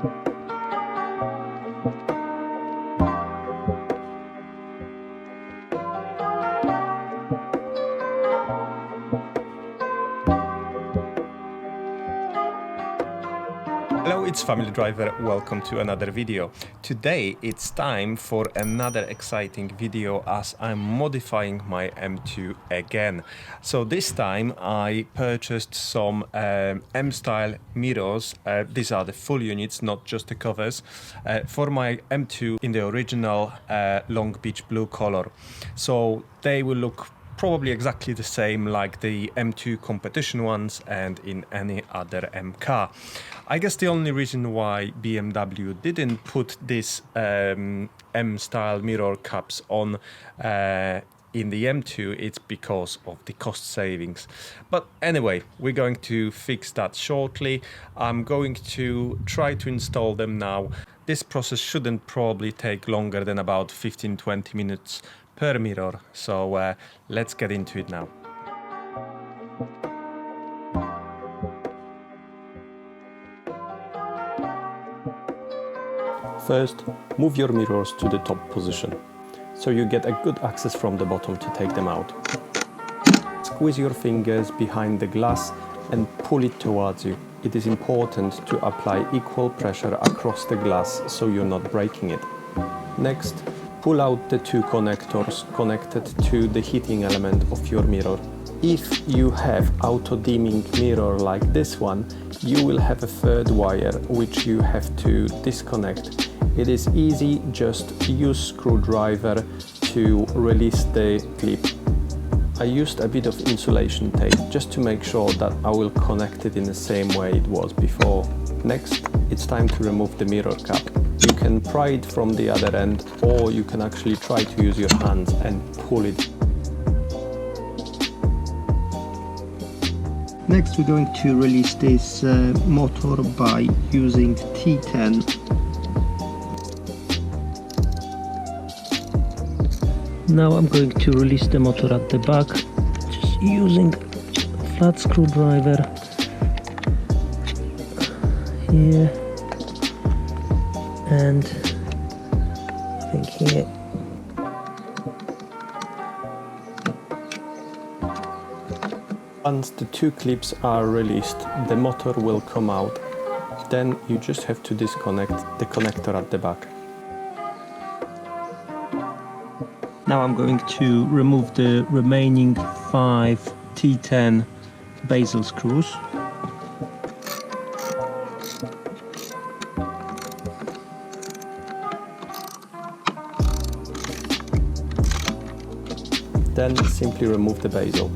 Hello, it's Family Driver. Welcome to another video. Today it's time for another exciting video as I'm modifying my M2 again. So this time I purchased some M Style mirrors. These are the full units, not just the covers, for my M2 in the original Long Beach blue color. So they will look probably exactly the same like the M2 competition ones and in any other M car. I guess the only reason why BMW didn't put this M Style mirror caps on in the M2, it's because of the cost savings. But anyway, we're going to fix that shortly. I'm going to try to install them now. This process shouldn't probably take longer than about 15-20 minutes per mirror, so let's get into it now. First, move your mirrors to the top position, so you get a good access from the bottom to take them out. Squeeze your fingers behind the glass and pull it towards you. It is important to apply equal pressure across the glass so you're not breaking it. Next, pull out the two connectors connected to the heating element of your mirror. If you have auto-dimming mirror like this one, you will have a third wire which you have to disconnect. It is easy, just use screwdriver to release the clip. I used a bit of insulation tape just to make sure that I will connect it in the same way it was before. Next, it's time to remove the mirror cap. You can pry it from the other end, or you can actually try to use your hands and pull it. Next, we're going to release this motor by using T10. Now I'm going to release the motor at the back, just using a flat screwdriver here and I think here. Once the two clips are released, the motor will come out. Then you just have to disconnect the connector at the back. Now I'm going to remove the remaining 5 T10 bezel screws. Then simply remove the bezel.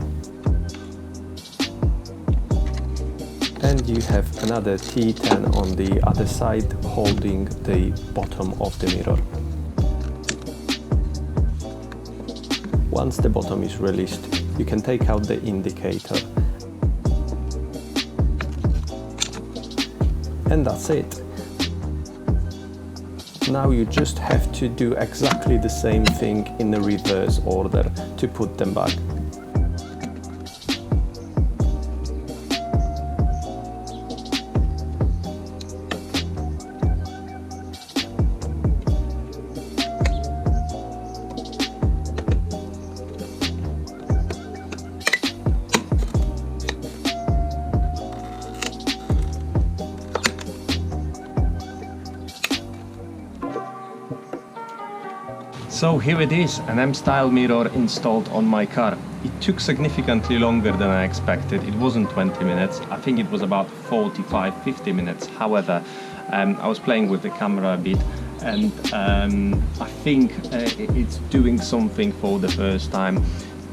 And you have another T10 on the other side holding the bottom of the mirror. Once the bottom is released, you can take out the indicator. And that's it. Now you just have to do exactly the same thing in the reverse order to put them back. So here it is, an M Style mirror installed on my car. It took significantly longer than I expected. It wasn't 20 minutes, I think it was about 45-50 minutes. However, I was playing with the camera a bit and I think it's doing something for the first time.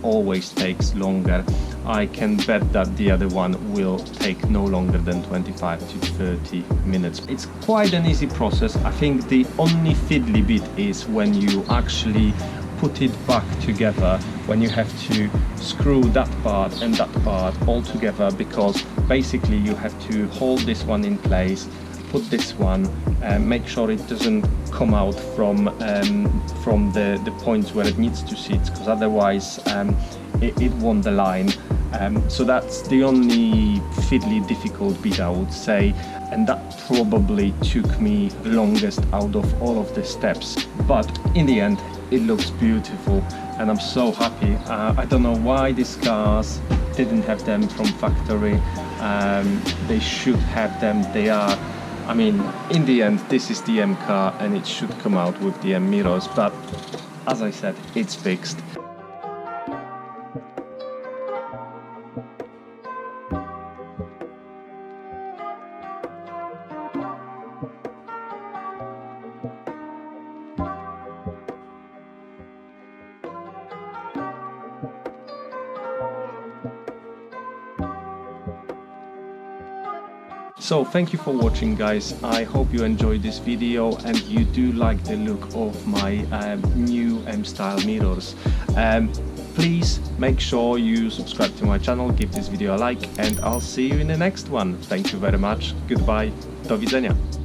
Always takes longer. I can bet that the other one will take no longer than 25 to 30 minutes. It's quite an easy process. I think the only fiddly bit is when you actually put it back together, when you have to screw that part and that part all together, because basically you have to hold this one in place, put this one, make sure it doesn't come out from the points where it needs to sit, because otherwise it won't align. So that's the only fiddly difficult bit, I would say. and that probably took me longest out of all of the steps, but in the end it looks beautiful and I'm so happy. I don't know why these cars didn't have them from factory. They should have them. They are, I mean, in the end this is the M car and it should come out with the M mirrors, but as I said, it's fixed. So thank you for watching, guys. I hope you enjoyed this video and you do like the look of my new M Style mirrors. Please make sure you subscribe to my channel, give this video a like, and I'll see you in the next one. Thank you very much. Goodbye. Do widzenia.